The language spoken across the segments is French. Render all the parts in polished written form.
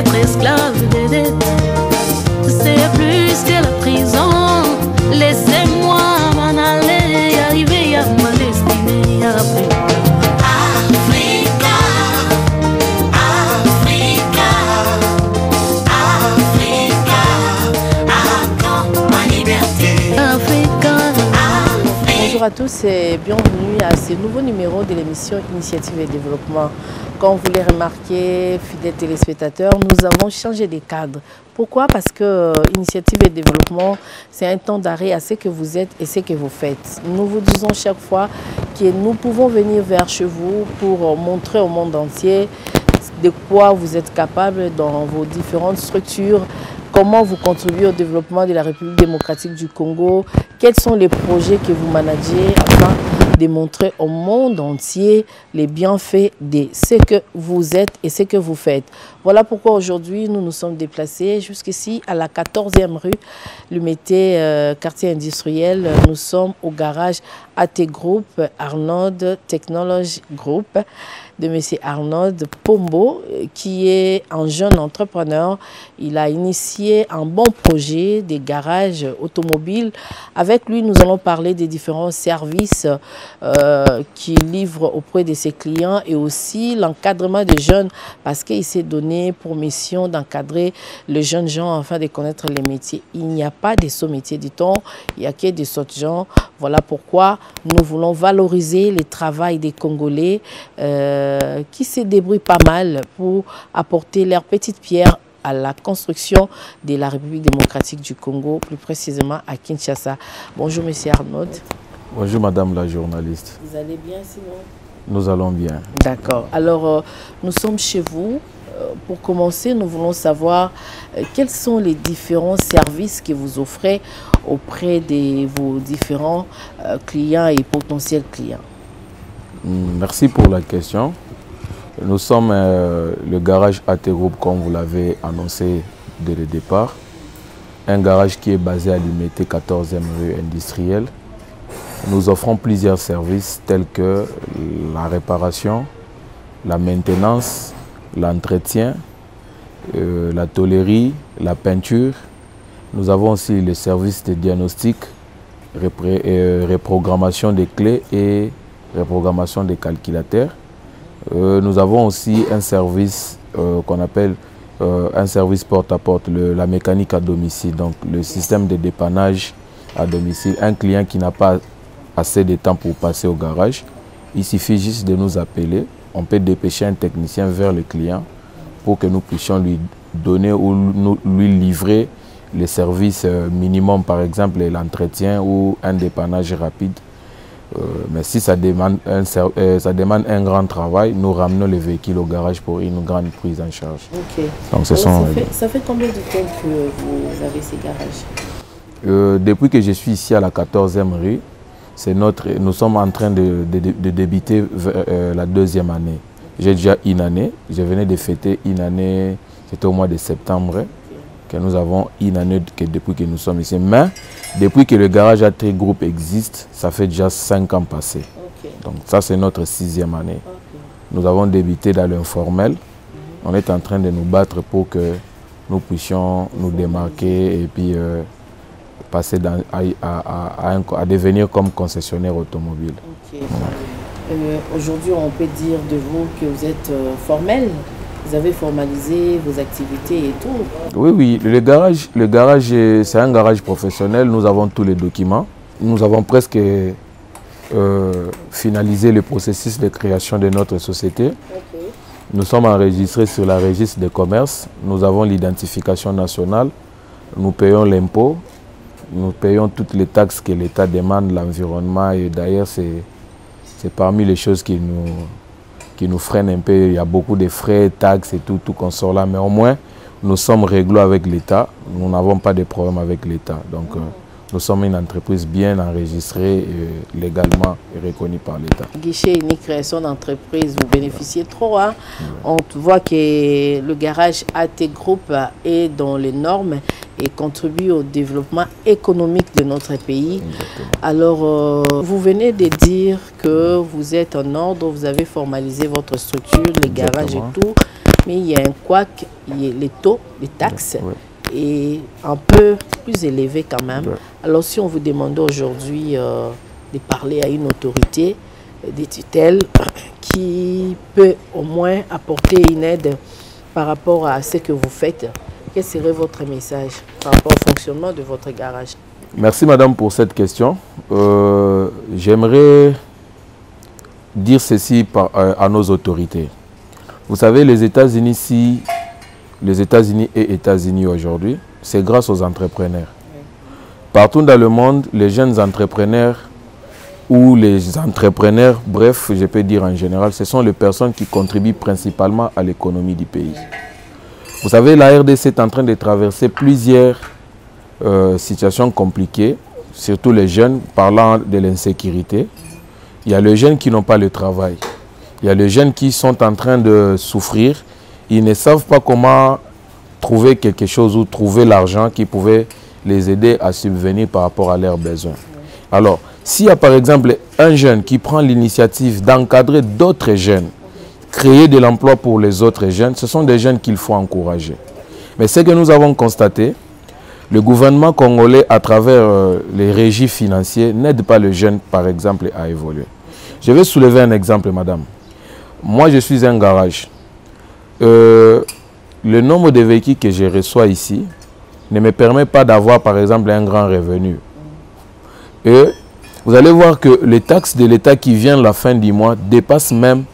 être esclave des dettes. C'est plus que la prison. Laissez-moi m'en aller, arriver à ma destinée après. Africa, Africa, Africa, attends ma liberté. Africa. Bonjour à tous et bienvenue à ce nouveau numéro de l'émission Initiative et Développement. Comme vous l'avez remarqué, fidèles téléspectateurs, nous avons changé de cadre. Pourquoi? Parce que Initiative et Développement, c'est un temps d'arrêt à ce que vous êtes et ce que vous faites. Nous vous disons chaque fois que nous pouvons venir vers chez vous pour montrer au monde entier de quoi vous êtes capable dans vos différentes structures, comment vous contribuez au développement de la République démocratique du Congo, quels sont les projets que vous managez afin de montrer au monde entier les bienfaits de ce que vous êtes et ce que vous faites. Voilà pourquoi aujourd'hui nous nous sommes déplacés jusqu'ici à la 14e rue Lumété, quartier industriel. Nous sommes au garage AT Group, Arnold Technology Group, de M. Arnold Pombo, qui est un jeune entrepreneur. Il a initié un bon projet des garages automobiles. Avec lui, nous allons parler des différents services qu'il livre auprès de ses clients et aussi l'encadrement des jeunes, parce qu'il s'est donné pour mission d'encadrer les jeunes gens afin de connaître les métiers. Il n'y a pas de sous-métiers, dit-on, il n'y a que des autres gens. Voilà pourquoi nous voulons valoriser le travail des Congolais qui se débrouillent pas mal pour apporter leur petite pierre à la construction de la République démocratique du Congo, plus précisément à Kinshasa. Bonjour, monsieur Arnaud. Bonjour, madame la journaliste. Vous allez bien, sinon? Nous allons bien. D'accord. Alors, nous sommes chez vous. Pour commencer, nous voulons savoir quels sont les différents services que vous offrez auprès de vos différents clients et potentiels clients. Merci pour la question. Nous sommes le garage AT Group, comme vous l'avez annoncé dès le départ. Un garage qui est basé à Lumété, 14e rue industrielle. Nous offrons plusieurs services tels que la réparation, la maintenance, l'entretien, la tôlerie, la peinture. Nous avons aussi le service de diagnostic, reprogrammation des clés et reprogrammation des calculateurs. Nous avons aussi un service qu'on appelle un service porte-à-porte, la mécanique à domicile, donc le système de dépannage à domicile. Un client qui n'a pas assez de temps pour passer au garage, il suffit juste de nous appeler. On peut dépêcher un technicien vers le client pour que nous puissions lui donner ou lui livrer les services minimum, par exemple l'entretien ou un dépannage rapide. Mais si ça demande un grand travail, nous ramenons les véhicules au garage pour une grande prise en charge. Ok. Donc, ça fait combien de temps que vous avez ces garages? Depuis que je suis ici à la 14e rue, nous sommes en train de débuter la deuxième année. J'ai déjà une année, je venais de fêter une année, c'était au mois de septembre, que nous avons une année depuis que nous sommes ici. Mais depuis que le garage AT Group existe, ça fait déjà 5 ans passés. Okay. Donc ça, c'est notre 6e année. Okay. Nous avons débuté dans l'informel. On est en train de nous battre pour que nous puissions nous démarquer et puis passer à devenir comme concessionnaire automobile. Okay. Ouais. Aujourd'hui, on peut dire de vous que vous êtes formel. Vous avez formalisé vos activités et tout? Oui, oui. Le garage c'est un garage professionnel. Nous avons tous les documents. Nous avons presque finalisé le processus de création de notre société. Okay. Nous sommes enregistrés sur la registre des commerces. Nous avons l'identification nationale. Nous payons l'impôt. Nous payons toutes les taxes que l'État demande, l'environnement. Et d'ailleurs, c'est parmi les choses qui nous freinent un peu. Il y a beaucoup de frais, taxes et tout qu'on sort là. Mais au moins, nous sommes réglo avec l'État. Nous n'avons pas de problème avec l'État. Donc, nous sommes une entreprise bien enregistrée et légalement reconnue par l'État. Guichet unique, création d'entreprise, vous bénéficiez trop. Hein? On voit que le garage AT Group est dans les normes et contribue au développement économique de notre pays. Exactement. Alors, vous venez de dire que vous êtes en ordre, vous avez formalisé votre structure, les garages et tout. mais il y a un couac, les taux, les taxes, est un peu plus élevé quand même. Alors si on vous demandait aujourd'hui de parler à une autorité des tutelles qui peut au moins apporter une aide par rapport à ce que vous faites, quel serait votre message par rapport au fonctionnement de votre garage? Merci madame pour cette question. J'aimerais dire ceci à nos autorités. Vous savez, les États-Unis et États-Unis aujourd'hui, c'est grâce aux entrepreneurs. Partout dans le monde, les jeunes entrepreneurs ou les entrepreneurs, bref, je peux dire en général, ce sont les personnes qui contribuent principalement à l'économie du pays. Vous savez, la RDC est en train de traverser plusieurs situations compliquées, surtout les jeunes, parlant de l'insécurité. Il y a les jeunes qui n'ont pas le travail. Il y a les jeunes qui sont en train de souffrir. Ils ne savent pas comment trouver quelque chose ou trouver l'argent qui pouvait les aider à subvenir par rapport à leurs besoins. Alors, s'il y a par exemple un jeune qui prend l'initiative d'encadrer d'autres jeunes, créer de l'emploi pour les autres jeunes, ce sont des jeunes qu'il faut encourager. Mais ce que nous avons constaté, le gouvernement congolais, à travers les régies financiers, n'aide pas les jeunes, par exemple, à évoluer. Je vais soulever un exemple, madame. Moi, je suis un garage. Le nombre de véhicules que je reçois ici ne me permet pas d'avoir, par exemple, un grand revenu. Et vous allez voir que les taxes de l'État qui viennent la fin du mois dépassent même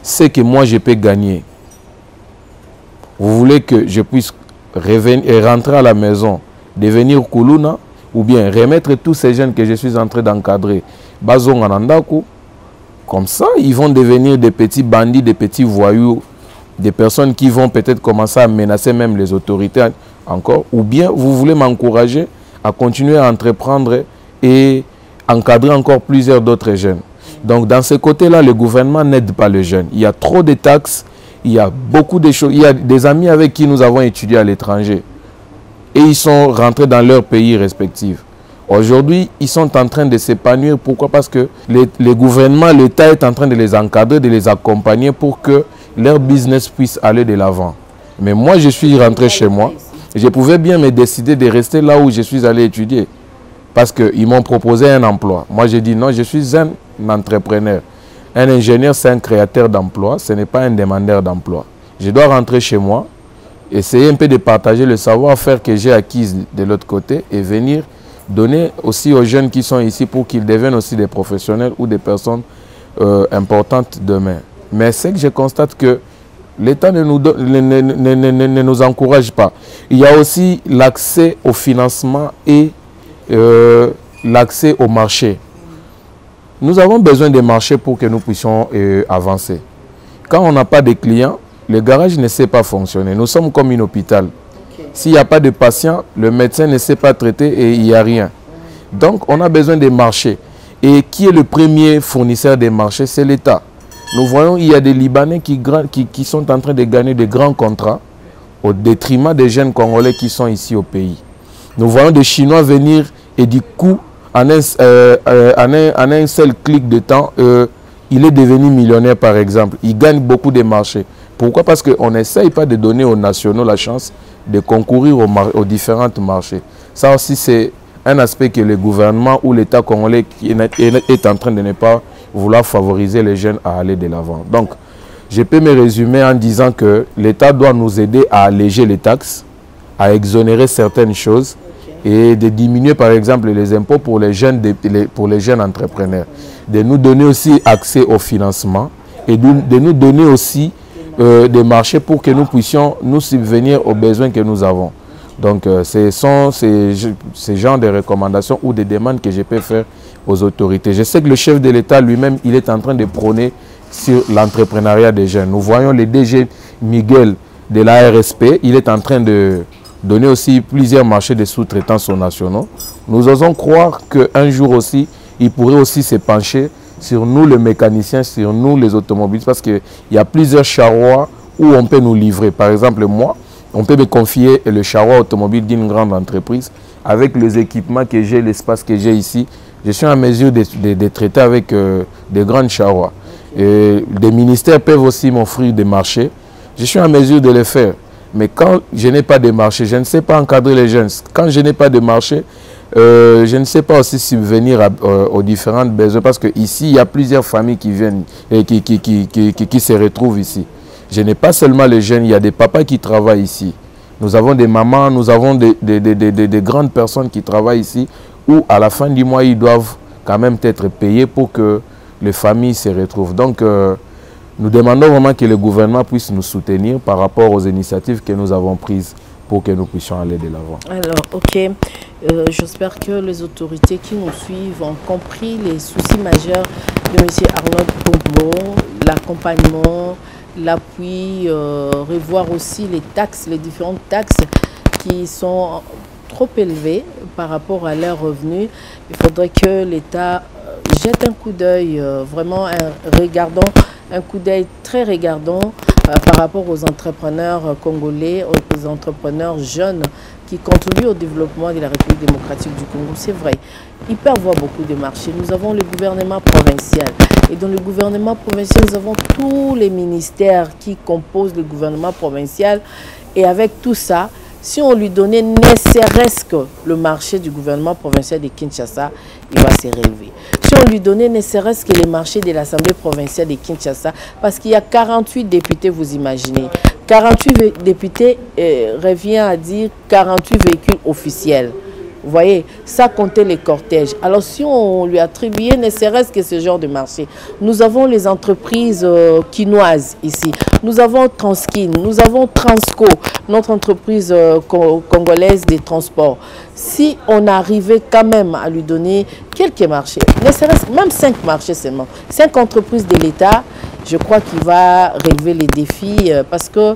ce que moi, je peux gagner. Vous voulez que je puisse revenir et rentrer à la maison, devenir Koulouna, ou bien remettre tous ces jeunes que je suis en train d'encadrer, Bazon Anandaku, comme ça, ils vont devenir des petits bandits, des petits voyous, des personnes qui vont peut-être commencer à menacer même les autorités encore, ou bien vous voulez m'encourager à continuer à entreprendre et encadrer encore plusieurs d'autres jeunes. Donc dans ce côté-là, le gouvernement n'aide pas les jeunes. Il y a trop de taxes, il y a beaucoup de choses. Il y a des amis avec qui nous avons étudié à l'étranger et ils sont rentrés dans leur pays respectifs. Aujourd'hui, ils sont en train de s'épanouir. Pourquoi? Parce que le gouvernement, l'État est en train de les encadrer, de les accompagner pour que leur business puisse aller de l'avant. Mais moi, je suis rentré chez moi. Je pouvais bien me décider de rester là où je suis allé étudier. Parce qu'ils m'ont proposé un emploi. Moi, j'ai dit non, je suis un entrepreneur. Un ingénieur, c'est un créateur d'emploi. Ce n'est pas un demandeur d'emploi. Je dois rentrer chez moi, essayer un peu de partager le savoir-faire que j'ai acquis de l'autre côté et venir donner aussi aux jeunes qui sont ici pour qu'ils deviennent aussi des professionnels ou des personnes importantes demain. Mais c'est que je constate que l'État ne nous encourage pas. Il y a aussi l'accès au financement et l'accès au marché. Nous avons besoin des marchés pour que nous puissions avancer. Quand on n'a pas de clients, le garage ne sait pas fonctionner. Nous sommes comme un hôpital. S'il n'y a pas de patients, le médecin ne sait pas traiter et il n'y a rien. Donc, on a besoin des marchés. Et qui est le premier fournisseur des marchés? C'est l'État. Nous voyons qu'il y a des Libanais qui sont en train de gagner de grands contrats au détriment des jeunes Congolais qui sont ici au pays. Nous voyons des Chinois venir et du coup, en un seul clic de temps, il est devenu millionnaire par exemple. Il gagne beaucoup de marchés. Pourquoi? Parce qu'on n'essaye pas de donner aux nationaux la chance de concourir aux différents marchés. Ça aussi, c'est un aspect que le gouvernement ou l'État congolais est en train de ne pas vouloir favoriser les jeunes à aller de l'avant. Donc, je peux me résumer en disant que l'État doit nous aider à alléger les taxes, à exonérer certaines choses et de diminuer par exemple les impôts pour les jeunes entrepreneurs. De nous donner aussi accès au financement et de nous donner aussi des marchés pour que nous puissions nous subvenir aux besoins que nous avons. Donc, ce sont ces genres de recommandations ou de demandes que je peux faire aux autorités. Je sais que le chef de l'État lui-même, il est en train de prôner sur l'entrepreneuriat des jeunes. Nous voyons le DG Miguel de la RSP, il est en train de donner aussi plusieurs marchés de sous-traitance aux nationaux. Nous osons croire qu'un jour aussi, il pourrait aussi se pencher sur nous les mécaniciens, sur nous les automobilistes, parce qu'il y a plusieurs charrois où on peut nous livrer. Par exemple, moi, on peut me confier le charroi automobile d'une grande entreprise. Avec les équipements que j'ai, l'espace que j'ai ici, je suis en mesure de traiter avec des grandes charrois. Et des ministères peuvent aussi m'offrir des marchés je suis en mesure de le faire. Mais quand je n'ai pas de marché, je ne sais pas encadrer les jeunes. Quand je n'ai pas de marché, je ne sais pas aussi subvenir aux différents besoins. Parce qu'ici, il y a plusieurs familles qui viennent et qui se retrouvent ici. Je n'ai pas seulement les jeunes, il y a des papas qui travaillent ici. Nous avons des mamans, nous avons des grandes personnes qui travaillent ici, où à la fin du mois, ils doivent quand même être payés pour que les familles se retrouvent. Donc, nous demandons vraiment que le gouvernement puisse nous soutenir par rapport aux initiatives que nous avons prises pour que nous puissions aller de l'avant. Alors, ok. J'espère que les autorités qui nous suivent ont compris les soucis majeurs de M. Arnold Gbagbo, l'accompagnement, l'appui, revoir aussi les taxes, les différentes taxes qui sont trop élevées par rapport à leurs revenus. Il faudrait que l'État jette un coup d'œil, vraiment un coup d'œil très regardant par rapport aux entrepreneurs congolais, aux entrepreneurs jeunes qui contribuent au développement de la République démocratique du Congo. C'est vrai, ils peuvent avoir beaucoup de marchés. Nous avons le gouvernement provincial. Et dans le gouvernement provincial, nous avons tous les ministères qui composent le gouvernement provincial. Et avec tout ça, si on lui donnait ne serait-ce que le marché du gouvernement provincial de Kinshasa, il va se relever. Si on lui donnait ne serait-ce que les marchés de l'Assemblée provinciale de Kinshasa, parce qu'il y a 48 députés, vous imaginez. 48 députés revient à dire 48 véhicules officiels. Vous voyez, ça comptait les cortèges. Alors si on lui attribuait ne serait-ce que ce genre de marché, nous avons les entreprises quinoises ici, nous avons Transkin, nous avons Transco, notre entreprise congolaise des transports. Si on arrivait quand même à lui donner quelques marchés, ne serait-ce même 5 marchés seulement, 5 entreprises de l'État, je crois qu'il va relever les défis parce que,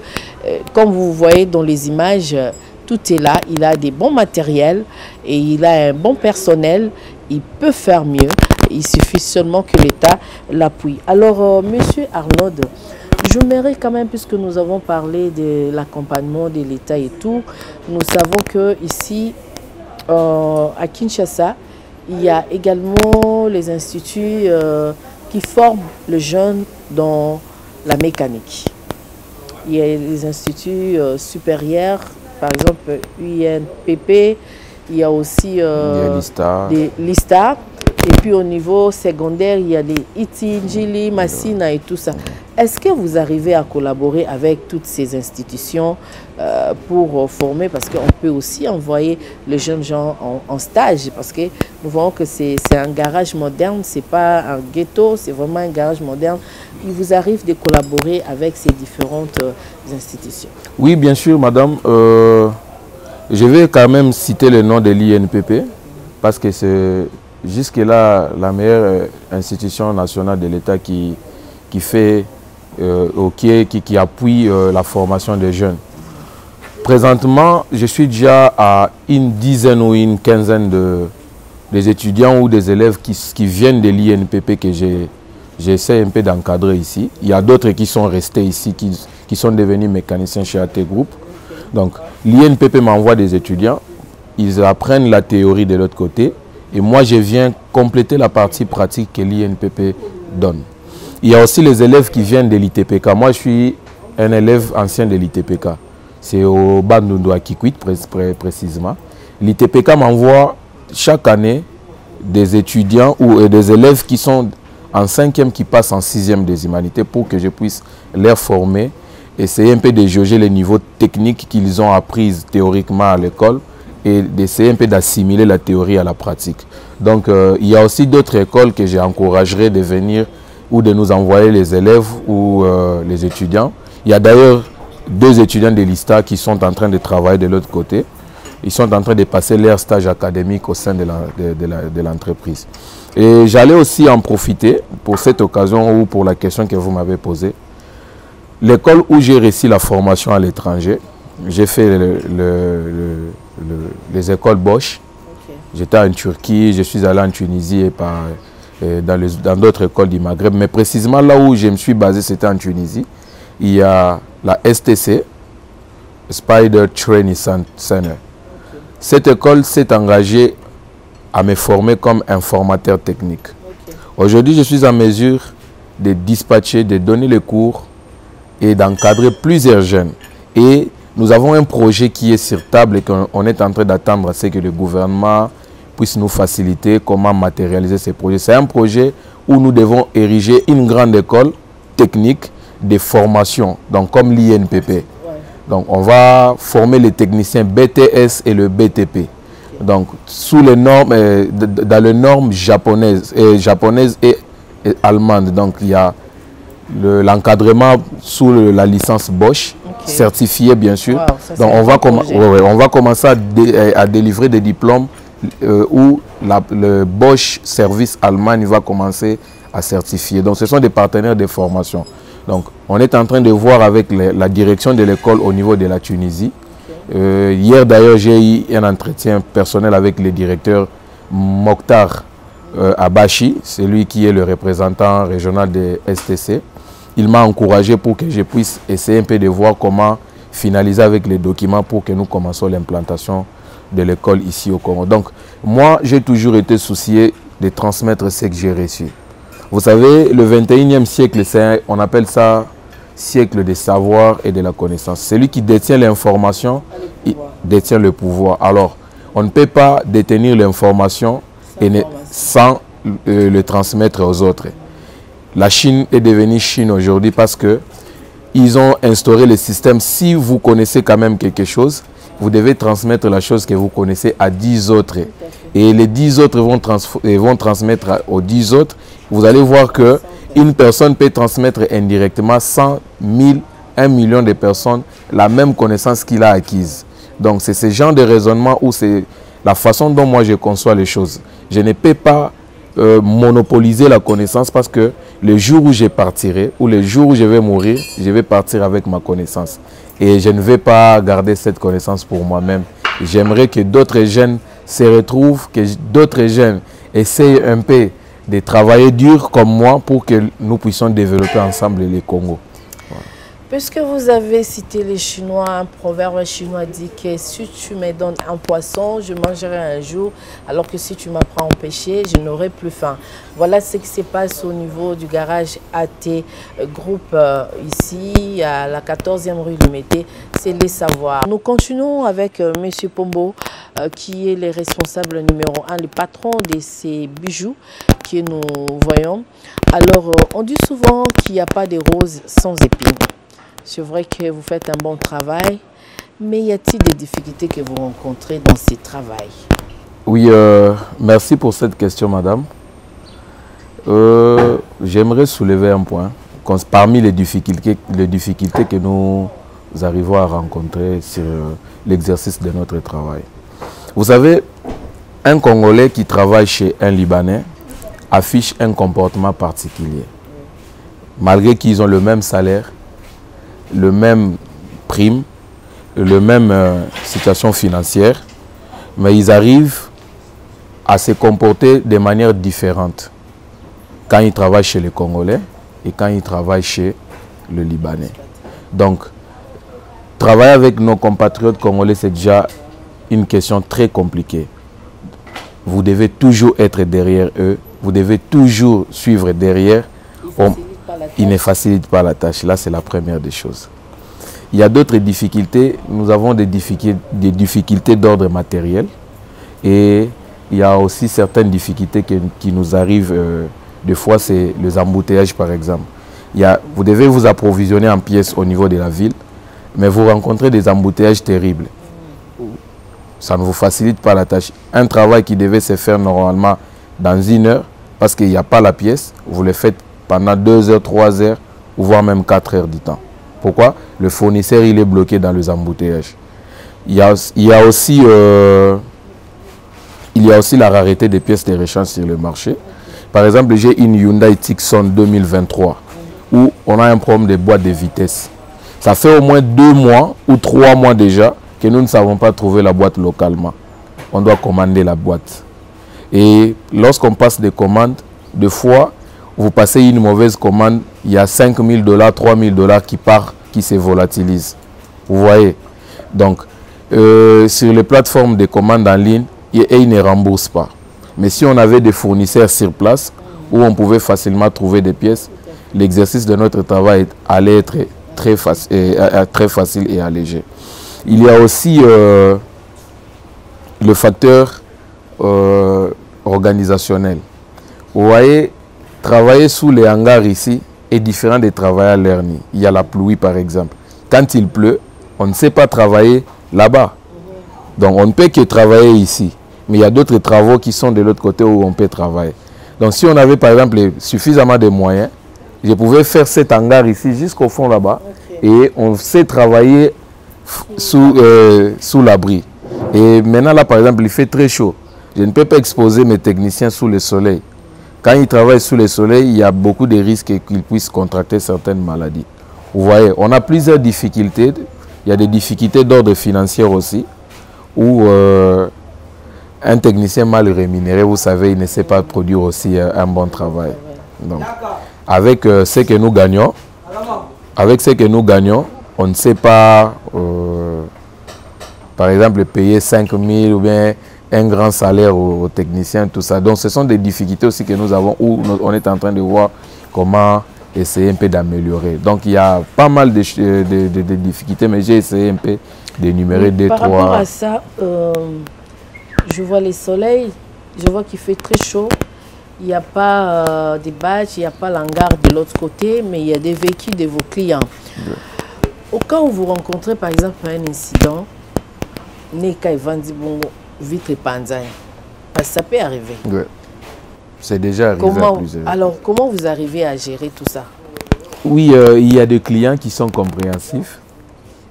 comme vous voyez dans les images, tout est là, il a des bons matériels et il a un bon personnel, il peut faire mieux, il suffit seulement que l'État l'appuie. Alors, Monsieur Arnold, j'aimerais quand même, puisque nous avons parlé de l'accompagnement de l'État et tout, nous savons que ici, à Kinshasa, il y a également les instituts qui forment les jeunes dans la mécanique. Il y a les instituts supérieurs, par exemple UNPP, il y a aussi l'ISTA. Et puis au niveau secondaire, il y a les ITI, Njili, Massina et tout ça. Est-ce que vous arrivez à collaborer avec toutes ces institutions pour former? Parce qu'on peut aussi envoyer les jeunes gens en stage. Parce que nous voyons que c'est un garage moderne, ce n'est pas un ghetto, c'est vraiment un garage moderne. Il vous arrive de collaborer avec ces différentes institutions? Oui, bien sûr, madame. Je vais quand même citer le nom de l'INPP parce que c'est jusque-là la meilleure institution nationale de l'État qui appuie la formation des jeunes. Présentement, je suis déjà à une dizaine ou une quinzaine des étudiants ou des élèves qui viennent de l'INPP que j'essaie un peu d'encadrer ici. Il y a d'autres qui sont restés ici, qui sont devenus mécaniciens chez AT Group. Donc, l'INPP m'envoie des étudiants, ils apprennent la théorie de l'autre côté, et moi, je viens compléter la partie pratique que l'INPP donne. Il y a aussi les élèves qui viennent de l'ITPK. Moi, je suis un élève ancien de l'ITPK. C'est au Bandundu à Kikwit, précisément. L'ITPK m'envoie chaque année des étudiants ou des élèves qui sont en 5e, qui passent en 6e des humanités pour que je puisse les former, essayer un peu de jauger les niveaux techniques qu'ils ont appris théoriquement à l'école et d'essayer un peu d'assimiler la théorie à la pratique. Donc, il y a aussi d'autres écoles que j'encouragerais de venir ou de nous envoyer les élèves ou les étudiants. Il y a d'ailleurs 2 étudiants de l'ISTA qui sont en train de travailler de l'autre côté. Ils sont en train de passer leur stage académique au sein de l'entreprise. Et j'allais aussi en profiter pour cette occasion ou pour la question que vous m'avez posée. L'école où j'ai réussi la formation à l'étranger, j'ai fait les écoles Bosch. Okay. J'étais en Turquie, je suis allé en Tunisie et dans d'autres écoles du Maghreb. Mais précisément là où je me suis basé, c'était en Tunisie. Il y a la STC, Spider Training Center. Okay. Cette école s'est engagée à me former comme informateur technique. Okay. Aujourd'hui, je suis en mesure de dispatcher, de donner les cours et d'encadrer plusieurs jeunes. Et nous avons un projet qui est sur table et qu'on est en train d'attendre à ce que le gouvernement puisse nous faciliter comment matérialiser ces projets. C'est un projet où nous devons ériger une grande école technique de formation, donc comme l'INPP. Donc on va former les techniciens BTS et le BTP. Donc sous les normes, dans les normes japonaises et allemandes. Donc il y a l'encadrement sous la licence Bosch, certifié bien sûr. Wow, donc on va commencer à délivrer des diplômes où le Bosch Service Allemagne va commencer à certifier. Donc ce sont des partenaires de formation. Donc on est en train de voir avec la direction de l'école au niveau de la Tunisie. Hier d'ailleurs j'ai eu un entretien personnel avec le directeur Mokhtar Abachi, c'est lui qui est le représentant régional de STC. Il m'a encouragé pour que je puisse essayer un peu de voir comment finaliser avec les documents pour que nous commençons l'implantation de l'école ici au Congo. Donc moi j'ai toujours été soucié de transmettre ce que j'ai reçu. Vous savez, le 21e siècle, on appelle ça siècle des savoirs et de la connaissance. Celui qui détient l'information, détient le pouvoir. Alors, on ne peut pas détenir l'information sans le transmettre aux autres. La Chine est devenue Chine aujourd'hui parce qu'ils ont instauré le système. Si vous connaissez quand même quelque chose, vous devez transmettre la chose que vous connaissez à 10 autres. Et les 10 autres vont transmettre aux 10 autres. Vous allez voir qu'une personne peut transmettre indirectement 100 000, 1 million de personnes la même connaissance qu'il a acquise. Donc c'est ce genre de raisonnement où c'est la façon dont moi je conçois les choses. Je ne peux pas monopoliser la connaissance parce que le jour où je partirai ou le jour où je vais mourir, je vais partir avec ma connaissance. Et je ne vais pas garder cette connaissance pour moi-même. J'aimerais que d'autres jeunes se retrouvent, que d'autres jeunes essayent un peu de travailler dur comme moi pour que nous puissions développer ensemble les Congo. Voilà. Puisque vous avez cité les Chinois, un proverbe chinois dit que si tu me donnes un poisson, je mangerai un jour, alors que si tu m'apprends à pêcher, je n'aurai plus faim. Voilà ce qui se passe au niveau du garage AT Group ici, à la 14e rue du Mété, c'est les savoirs. Nous continuons avec M. Pombo, qui est le responsable numéro 1, le patron de ces bijoux que nous voyons. Alors, on dit souvent qu'il n'y a pas de roses sans épines. C'est vrai que vous faites un bon travail, mais y a-t-il des difficultés que vous rencontrez dans ce travail? Oui, merci pour cette question, madame. J'aimerais soulever un point. Parmi les difficultés que nous arrivons à rencontrer sur l'exercice de notre travail. Vous savez, un Congolais qui travaille chez un Libanais affiche un comportement particulier. Malgré qu'ils ont le même salaire, le même prime, le même situation financière, mais ils arrivent à se comporter de manière différente quand ils travaillent chez les Congolais et quand ils travaillent chez le Libanais. Donc, travailler avec nos compatriotes congolais, c'est déjà une question très compliquée. Vous devez toujours être derrière eux, vous devez toujours suivre derrière. Il ne facilite pas la tâche. Là, c'est la première des choses. Il y a d'autres difficultés. Nous avons des difficultés d'ordre matériel. Et il y a aussi certaines difficultés qui nous arrivent. Des fois, c'est les embouteillages, par exemple. Vous devez vous approvisionner en pièces au niveau de la ville, mais vous rencontrez des embouteillages terribles. Ça ne vous facilite pas la tâche. Un travail qui devait se faire normalement dans 1 heure, parce qu'il n'y a pas la pièce, vous le faites pendant 2 heures, 3 heures, ou voire même 4 heures du temps. Pourquoi? Le fournisseur, il est bloqué dans les embouteillages. Il y a aussi la rareté des pièces de rechange sur le marché. Par exemple, j'ai une Hyundai Tucson 2023 où on a un problème de boîte de vitesse. Ça fait au moins 2 mois ou 3 mois déjà que nous ne savons pas trouver la boîte localement. On doit commander la boîte. Et lorsqu'on passe des commandes, des fois, vous passez une mauvaise commande, il y a 5 000 $, 3 000 $ qui part, qui se volatilise. Vous voyez? Donc, sur les plateformes de commandes en ligne, ils ne remboursent pas. Mais si on avait des fournisseurs sur place, où on pouvait facilement trouver des pièces, l'exercice de notre travail allait être très facile et allégé. Il y a aussi le facteur organisationnel. Vous voyez, travailler sous les hangars ici est différent de travailler à Lerny. Il y a la pluie par exemple. Quand il pleut, on ne sait pas travailler là-bas. Donc on ne peut que travailler ici. Mais il y a d'autres travaux qui sont de l'autre côté où on peut travailler. Donc si on avait par exemple suffisamment de moyens, je pouvais faire cet hangar ici jusqu'au fond là-bas. Et on sait travailler sous l'abri. Et maintenant là par exemple il fait très chaud. Je ne peux pas exposer mes techniciens sous le soleil. Quand ils travaillent sous le soleil, il y a beaucoup de risques qu'ils puissent contracter certaines maladies. Vous voyez, on a plusieurs difficultés. Il y a des difficultés d'ordre financier aussi, où un technicien mal rémunéré, vous savez, il ne sait pas produire aussi un bon travail. Donc, avec ce que nous gagnons, on ne sait pas, par exemple, payer 5 000 ou bien un grand salaire aux techniciens, tout ça. Donc, ce sont des difficultés aussi que nous avons, où on est en train de voir comment essayer un peu d'améliorer. Donc, il y a pas mal de difficultés, mais j'ai essayé un peu d'énumérer deux, trois. Par rapport à ça, je vois les soleils, je vois qu'il fait très chaud. Il n'y a pas des badges, il n'y a pas l'hangar de l'autre côté, mais il y a des véhicules de vos clients. Ouais. Au cas où vous rencontrez par exemple un incident, Neka et Vandi Bongo, vitre panzai, parce que ça peut arriver. Ouais. C'est déjà arrivé à plusieurs. Alors, comment vous arrivez à gérer tout ça? Oui, il y a des clients qui sont compréhensifs.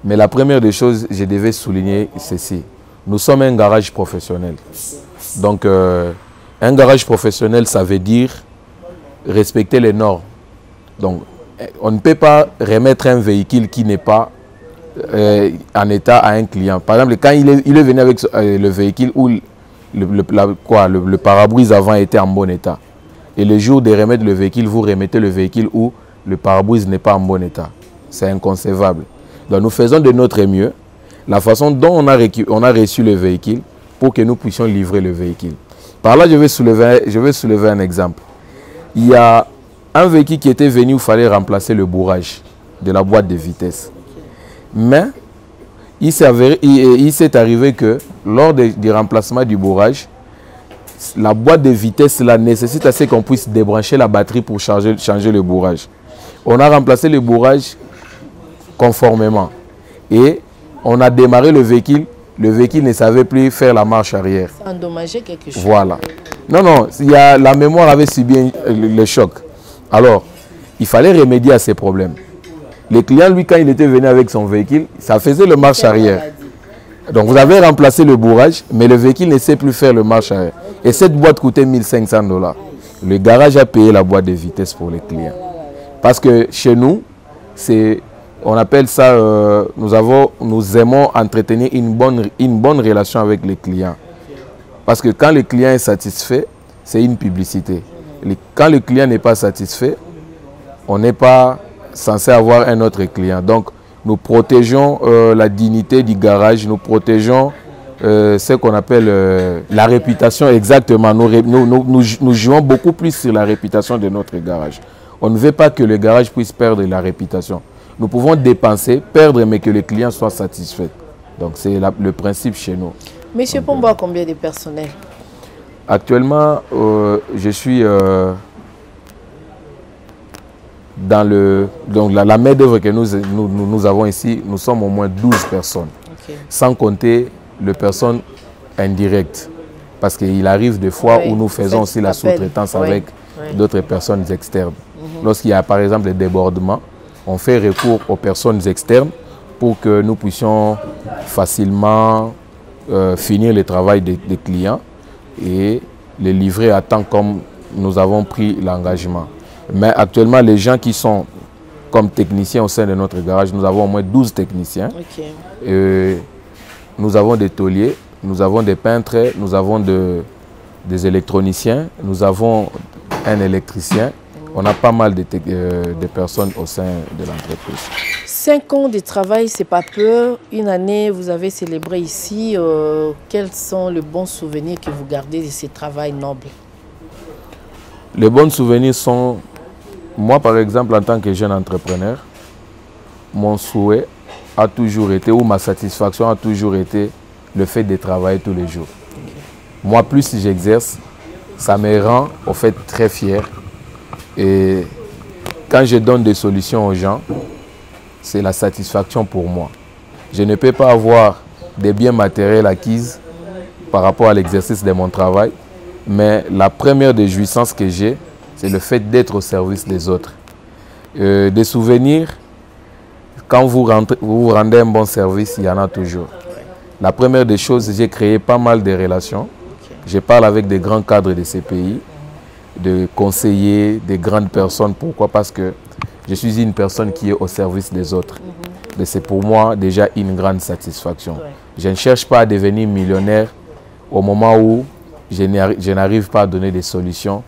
Mais la première des choses, je devais souligner ceci. Nous sommes un garage professionnel. Donc, un garage professionnel, ça veut dire respecter les normes. Donc, on ne peut pas remettre un véhicule qui n'est pas en état à un client. Par exemple, quand il est venu avec le véhicule où le pare-brise avant était en bon état. Et le jour de remettre le véhicule, vous remettez le véhicule où le pare-brise n'est pas en bon état. C'est inconcevable. Donc nous faisons de notre mieux la façon dont on a reçu le véhicule pour que nous puissions livrer le véhicule. Par là, je vais soulever un exemple. Il y a un véhicule qui était venu où il fallait remplacer le bourrage de la boîte de vitesse. Mais il s'est arrivé que lors du remplacement du bourrage, la boîte de vitesse là, nécessite assez qu'on puisse débrancher la batterie pour changer le bourrage. On a remplacé le bourrage conformément et on a démarré le véhicule ne savait plus faire la marche arrière. Ça a endommagé quelque chose. Voilà. Non, la mémoire avait subi le choc. Alors, il fallait remédier à ces problèmes. Le client, lui, quand il était venu avec son véhicule, ça faisait le marche arrière. Donc, vous avez remplacé le bourrage, mais le véhicule ne sait plus faire le marche arrière. Et cette boîte coûtait 1 500 $. Le garage a payé la boîte de vitesse pour les clients. Parce que chez nous, on appelle ça, nous aimons entretenir une bonne relation avec les clients. Parce que quand le client est satisfait, c'est une publicité. Quand le client n'est pas satisfait, on n'est pas censé avoir un autre client. Donc, nous protégeons la dignité du garage, nous protégeons ce qu'on appelle la réputation exactement. Nous jouons beaucoup plus sur la réputation de notre garage. On ne veut pas que le garage puisse perdre la réputation. Nous pouvons dépenser, perdre, mais que les clients soient satisfaits. Donc, c'est le principe chez nous. Monsieur Pombo a combien de personnel? Actuellement, je suis dans la main-d'œuvre que nous avons ici, nous sommes au moins 12 personnes. Okay. Sans compter les personnes indirectes. Parce qu'il arrive des fois où nous faisons aussi la sous-traitance avec d'autres personnes externes. Lorsqu'il y a par exemple des débordements, on fait recours aux personnes externes pour que nous puissions facilement finir le travail des clients et les livrer à temps comme nous avons pris l'engagement. Mais actuellement, les gens qui sont comme techniciens au sein de notre garage, nous avons au moins 12 techniciens. Okay. Et nous avons des tauliers, nous avons des peintres, nous avons des électroniciens, nous avons un électricien. On a pas mal de personnes au sein de l'entreprise. 5 ans de travail, c'est pas peu. Une année, vous avez célébré ici. Quels sont les bons souvenirs que vous gardez de ce travail noble? Les bons souvenirs sont, moi par exemple, en tant que jeune entrepreneur, mon souhait a toujours été, ou ma satisfaction a toujours été, le fait de travailler tous les jours. Moi, plus j'exerce, ça me rend au fait très fier. Et quand je donne des solutions aux gens, c'est la satisfaction pour moi. Je ne peux pas avoir des biens matériels acquis par rapport à l'exercice de mon travail, mais la première des jouissances que j'ai, c'est le fait d'être au service des autres. Des souvenirs, quand vous rendez un bon service, il y en a toujours. La première des choses, j'ai créé pas mal de relations. Je parle avec des grands cadres de ces pays, de conseillers, de grandes personnes. Pourquoi? Parce que je suis une personne qui est au service des autres. C'est pour moi déjà une grande satisfaction. Je ne cherche pas à devenir millionnaire au moment où je n'arrive pas à donner des solutions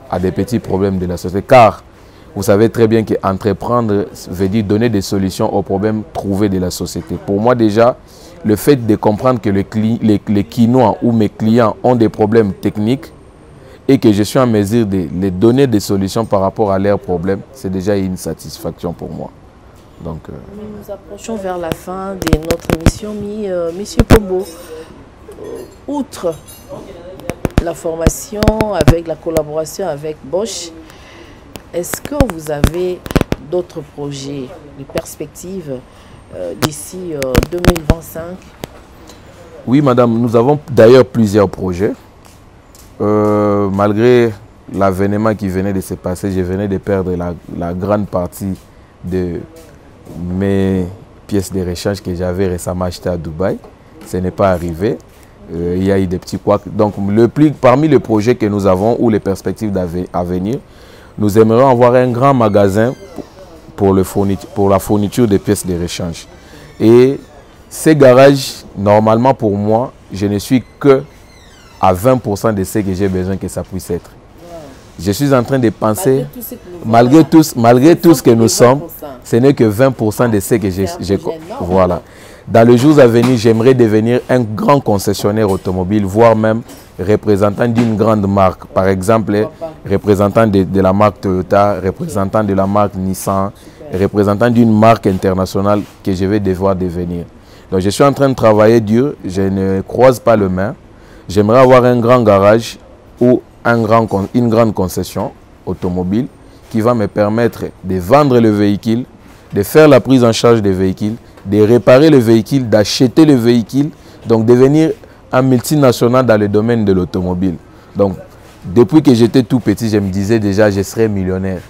à des petits problèmes de la société. Car vous savez très bien qu'entreprendre veut dire donner des solutions aux problèmes trouvés de la société. Pour moi déjà, le fait de comprendre que les Quinois ou mes clients ont des problèmes techniques et que je suis en mesure de les donner des solutions par rapport à leurs problèmes, c'est déjà une satisfaction pour moi. Donc, nous approchons vers la fin de notre émission. Monsieur Pombo, outre la formation avec la collaboration avec Bosch, est-ce que vous avez d'autres projets, des perspectives d'ici 2025? Oui, madame, nous avons d'ailleurs plusieurs projets. Malgré l'avènement qui venait de se passer, je venais de perdre la grande partie de mes pièces de rechange que j'avais récemment achetées à Dubaï. Ce n'est pas arrivé. Il y a eu des petits couacs. Donc, parmi les projets que nous avons ou les perspectives à venir, nous aimerions avoir un grand magasin pour la fourniture des pièces de rechange. Et ces garages, normalement pour moi, je ne suis que à 20% de ce que j'ai besoin que ça puisse être. Je suis en train de penser, malgré tout ce que nous sommes, ce n'est que 20% de ce que j'ai. Voilà. Dans les jours à venir, j'aimerais devenir un grand concessionnaire automobile, voire même représentant d'une grande marque. Par exemple, représentant de la marque Toyota, représentant de la marque Nissan, représentant d'une marque internationale que je vais devoir devenir. Donc je suis en train de travailler dur, je ne croise pas les mains. J'aimerais avoir un grand garage ou une grande concession automobile qui va me permettre de vendre le véhicule, de faire la prise en charge des véhicules, de réparer le véhicule, d'acheter le véhicule, donc devenir un multinational dans le domaine de l'automobile. Donc, depuis que j'étais tout petit, je me disais déjà je serais millionnaire.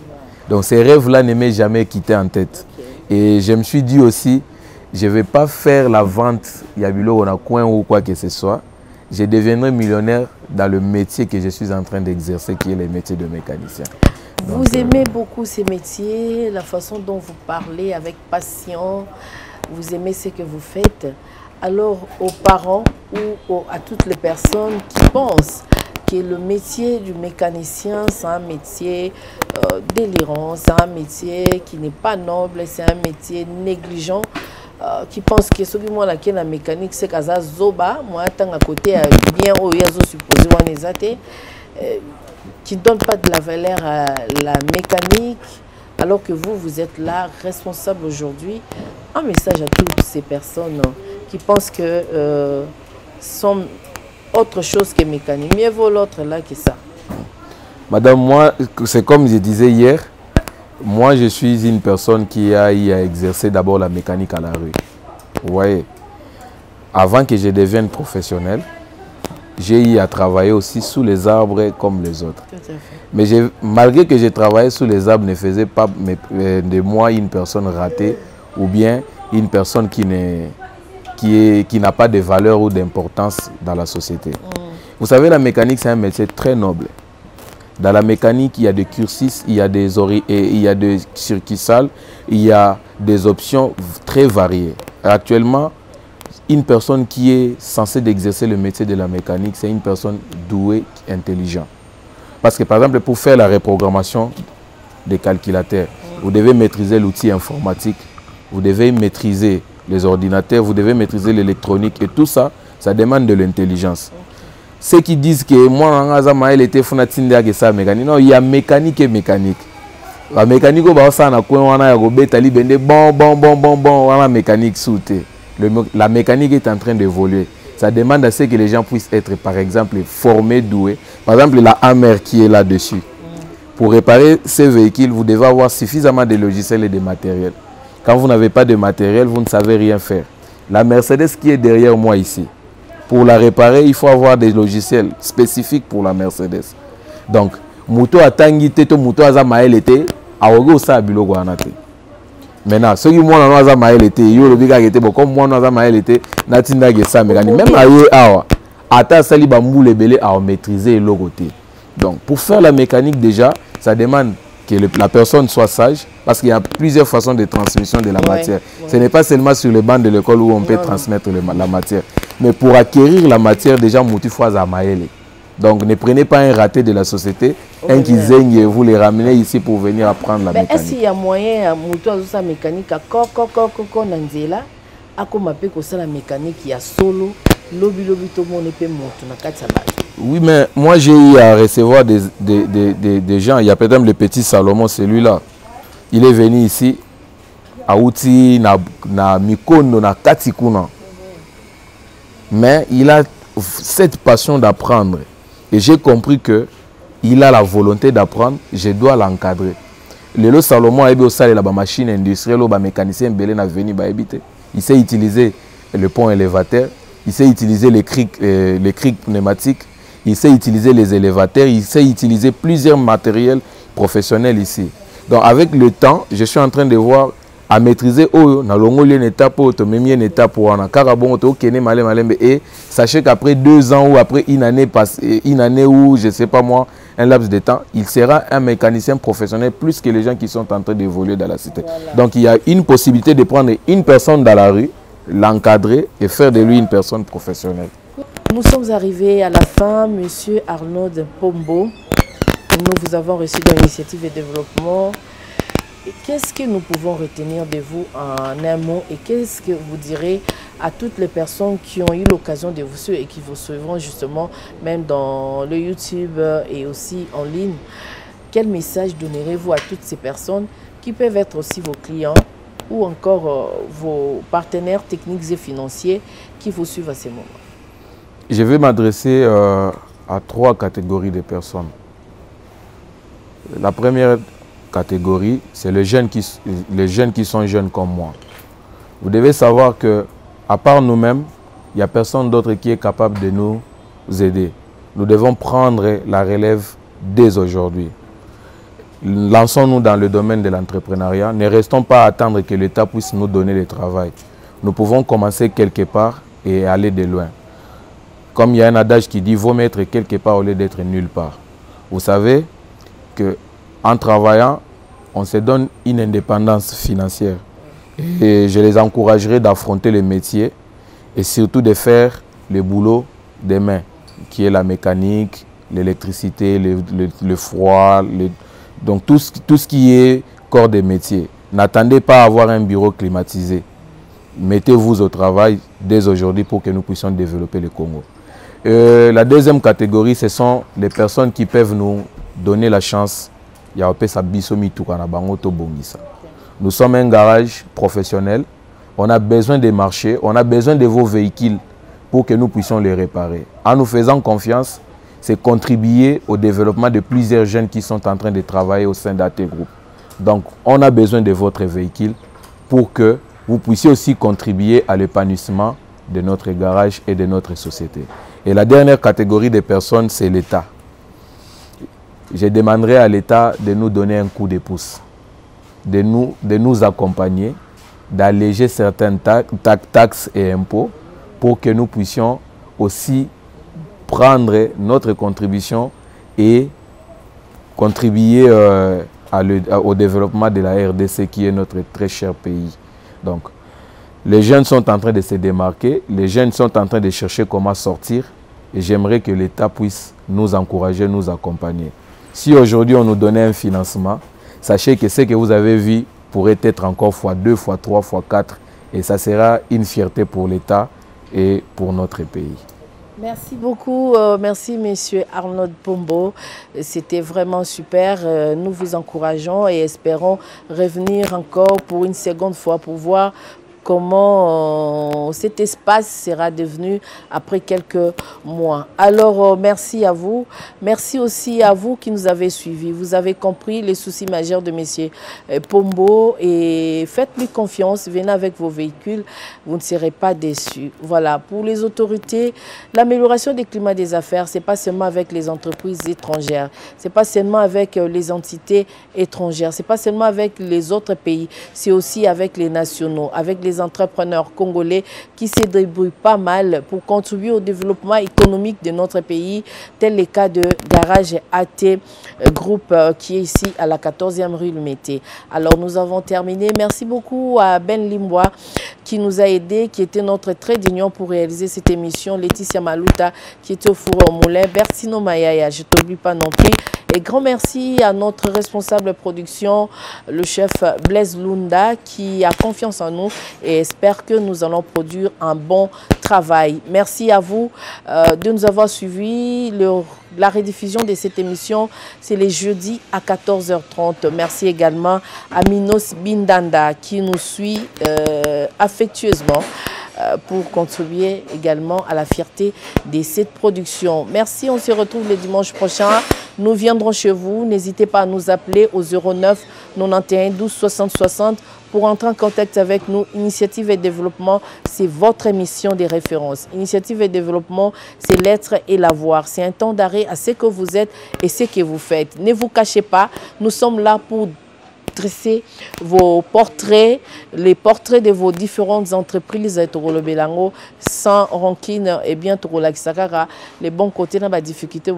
Donc, ces rêves-là ne m'ont jamais quitté en tête. Et je me suis dit aussi, je ne vais pas faire la vente, il y a bilo, on a coin ou quoi que ce soit. Je deviendrai millionnaire dans le métier que je suis en train d'exercer, qui est le métier de mécanicien. Vous aimez beaucoup ces métiers, la façon dont vous parlez avec passion, vous aimez ce que vous faites. Alors aux parents ou à toutes les personnes qui pensent que le métier du mécanicien, c'est un métier délirant, c'est un métier qui n'est pas noble, c'est un métier négligent, qui pensent que ce qui moi la mécanique c'est kaza zoba, moi tant à côté bien au yazo supposé wanezate, qui ne donne pas de la valeur à la mécanique, alors que vous êtes là, responsable aujourd'hui. Un message à toutes ces personnes qui pensent que sont autre chose que mécanique. Mieux vaut l'autre là que ça. Madame, moi, c'est comme je disais hier, moi je suis une personne qui a eu à exercer d'abord la mécanique à la rue. Vous voyez, avant que je devienne professionnel, j'ai eu à travailler aussi sous les arbres comme les autres. Tout à fait. Mais malgré que j'ai travaillé sous les arbres, ne faisait pas de moi une personne ratée ou bien une personne qui n'a pas de valeur ou d'importance dans la société. Vous savez, la mécanique, c'est un métier très noble. Dans la mécanique, il y a des cursus, il y a des circuits salles, il y a des options très variées. Actuellement, une personne qui est censée exercer le métier de la mécanique, c'est une personne douée, intelligente. Parce que par exemple, pour faire la reprogrammation des calculateurs, vous devez maîtriser l'outil informatique, vous devez maîtriser les ordinateurs, vous devez maîtriser l'électronique et tout ça, ça demande de l'intelligence. Ceux qui disent que moi, elle était mécanique. Non, il y a mécanique et mécanique. La mécanique au bas ça na coin wana ya robeta libende bon wana mécanique sauté. La mécanique est en train d'évoluer. Ça demande à ce que les gens puissent être par exemple formés, doués. Par exemple la Hammer qui est là-dessus. Pour réparer ces véhicules, vous devez avoir suffisamment de logiciels et de matériel. Quand vous n'avez pas de matériel, vous ne savez rien faire. La Mercedes qui est derrière moi ici, pour la réparer, il faut avoir des logiciels spécifiques pour la Mercedes. Donc, moto atangi teto moto aza mael été, aogo sa biloko anate. Maintenant, ceux qui moi aza mael été, yo le biga été bon comme moi aza mael été, natinda ge sa mekani même aye awa, ata sali bamboule belé à maîtriser le côté. Donc, pour faire la mécanique déjà, ça demande que la personne soit sage, parce qu'il y a plusieurs façons de transmission de la matière. Ce n'est pas seulement sur les bancs de l'école où on peut transmettre la matière. Mais pour acquérir la matière, déjà, il faut avoir maëlle. Donc, ne prenez pas un raté de la société, un qui zaigne et vous les ramenez ici pour venir apprendre la mécanique. Est-ce qu'il y a moyen de la mécanique à Nanzela, à la mécanique, il y a solo, lobby tout le monde peut monter. Oui, mais moi j'ai eu à recevoir des gens. Il y a peut-être le petit Salomon, celui-là. Il est venu ici, à Outi, na Mikono, na Katikuna. Mais il a cette passion d'apprendre. Et j'ai compris qu'il a la volonté d'apprendre, je dois l'encadrer. Le Salomon a aussi la machine industrielle, le mécanicien belé na venu ba habiter. Il sait utiliser le pont élévateur, il sait utiliser les crics pneumatiques. Il sait utiliser les élévateurs, il sait utiliser plusieurs matériels professionnels ici. Donc avec le temps, je suis en train de voir à maîtriser et sachez qu'après 2 ans ou après une année ou je ne sais pas moi, un laps de temps, il sera un mécanicien professionnel plus que les gens qui sont en train d'évoluer dans la cité. Voilà. Donc il y a une possibilité de prendre une personne dans la rue, l'encadrer et faire de lui une personne professionnelle. Nous sommes arrivés à la fin, Monsieur Arnaud Pombo. Nous vous avons reçu dans l'initiative de développement. Qu'est-ce que nous pouvons retenir de vous en un mot et qu'est-ce que vous direz à toutes les personnes qui ont eu l'occasion de vous suivre et qui vous suivront justement même dans le YouTube et aussi en ligne? Quel message donnerez-vous à toutes ces personnes qui peuvent être aussi vos clients ou encore vos partenaires techniques et financiers qui vous suivent à ces moments? Je vais m'adresser à 3 catégories de personnes. La première catégorie, c'est les jeunes qui sont jeunes comme moi. Vous devez savoir que, à part nous-mêmes, il n'y a personne d'autre qui est capable de nous aider. Nous devons prendre la relève dès aujourd'hui. Lançons-nous dans le domaine de l'entrepreneuriat. Ne restons pas à attendre que l'État puisse nous donner le travail. Nous pouvons commencer quelque part et aller de loin. Comme il y a un adage qui dit « vaut mettre quelque part au lieu d'être nulle part ». Vous savez qu'en travaillant, on se donne une indépendance financière. Et je les encouragerai d'affronter les métiers et surtout de faire le boulot des mains, qui est la mécanique, l'électricité, le froid, donc tout ce qui est corps des métiers. N'attendez pas à avoir un bureau climatisé. Mettez-vous au travail dès aujourd'hui pour que nous puissions développer le Congo. La deuxième catégorie, ce sont les personnes qui peuvent nous donner la chance. Nous sommes un garage professionnel. On a besoin des marchés, on a besoin de vos véhicules pour que nous puissions les réparer. En nous faisant confiance, c'est contribuer au développement de plusieurs jeunes qui sont en train de travailler au sein d'AT Group. Donc, on a besoin de votre véhicule pour que vous puissiez aussi contribuer à l'épanouissement de notre garage et de notre société. Et la dernière catégorie de personnes, c'est l'État. Je demanderai à l'État de nous donner un coup de pouce, de nous accompagner, d'alléger certaines taxes et impôts pour que nous puissions aussi prendre notre contribution et contribuer au développement de la RDC qui est notre très cher pays. Donc, les jeunes sont en train de se démarquer, les jeunes sont en train de chercher comment sortir et j'aimerais que l'État puisse nous encourager, nous accompagner. Si aujourd'hui on nous donnait un financement, sachez que ce que vous avez vu pourrait être encore x2, x3, x4 et ça sera une fierté pour l'État et pour notre pays. Merci beaucoup, merci Monsieur Arnold Pombo, c'était vraiment super, nous vous encourageons et espérons revenir encore pour une seconde fois pour voir comment cet espace sera devenu après quelques mois. Alors, merci à vous. Merci aussi à vous qui nous avez suivis. Vous avez compris les soucis majeurs de M. Pombo et faites-lui confiance. Venez avec vos véhicules. Vous ne serez pas déçus. Voilà. Pour les autorités, l'amélioration des climats des affaires, ce n'est pas seulement avec les entreprises étrangères. Ce n'est pas seulement avec les entités étrangères. Ce n'est pas seulement avec les autres pays. C'est aussi avec les nationaux, avec les entrepreneurs congolais qui se débrouillent pas mal pour contribuer au développement économique de notre pays, tel le cas de Garage AT Group qui est ici à la 14e rue Lumété. Alors nous avons terminé. Merci beaucoup à Ben Limbois qui nous a aidés, qui était notre trait d'union pour réaliser cette émission. Laetitia Maluta qui était au four au moulin. Bertino Mayaya, je ne t'oublie pas non plus. Et grand merci à notre responsable production, le chef Blaise Lunda, qui a confiance en nous et espère que nous allons produire un bon travail. Merci à vous de nous avoir suivis. La rediffusion de cette émission, c'est les jeudis à 14h30. Merci également à Minos Bindanda qui nous suit affectueusement pour contribuer également à la fierté de cette production. Merci, on se retrouve le dimanche prochain. Nous viendrons chez vous. N'hésitez pas à nous appeler au 09 91 12 60 60 pour entrer en contact avec nous. Initiative et développement, c'est votre émission des références. Initiative et développement, c'est l'être et l'avoir. C'est un temps d'arrêt à ce que vous êtes et ce que vous faites. Ne vous cachez pas. Nous sommes là pour dresser vos portraits, les portraits de vos différentes entreprises sans rancune et bien les bons côtés dans la difficulté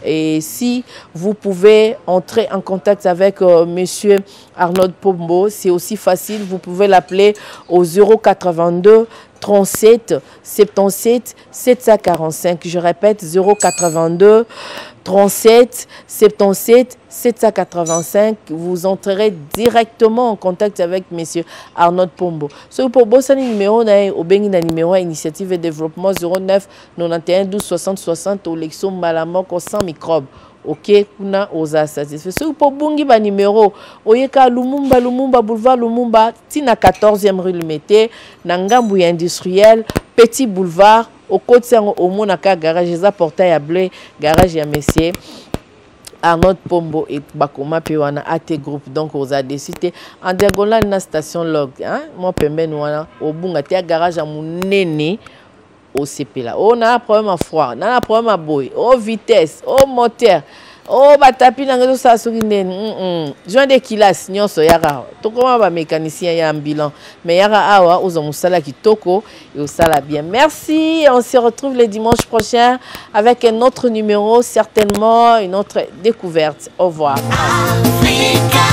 et si vous pouvez entrer en contact avec monsieur Arnold Pombo, c'est aussi facile, vous pouvez l'appeler au 082 37 77 745. Je répète, 082 37 77 785. Vous entrerez directement en contact avec monsieur Arnold Pombo. Ce Pombo, c'est le numéro au numéro initiative et développement 09 91 12 60 60 au Lexo Malamoko sans microbes. Ok, kuna oza satisfait. Si vous pouvez ba numéro, oyeka Lumumba boulevard Lumumba, tina 14e rue Lumété, Nangambu industriel, petit boulevard, au côté au Monaka garage, za portail à blé, garage ya messier. Arnold Pombo et Bakoma Pewana AT Group, donc aux a décidé en diagonale na station log, hein, moi pembe noana au bunga tia garage à mon néné. Au CP là. On a un problème à froid, on a un problème à boy, au vitesse, au moteur, au batapi na ngazo sa sokinde. Joint de kilas nyonso yara. To comment ba mécanicien ya bilan. Mais yara awa ozo musala kitoko et au sala bien. Merci, on se retrouve le dimanche prochain avec un autre numéro, certainement une autre découverte. Au revoir. Africa.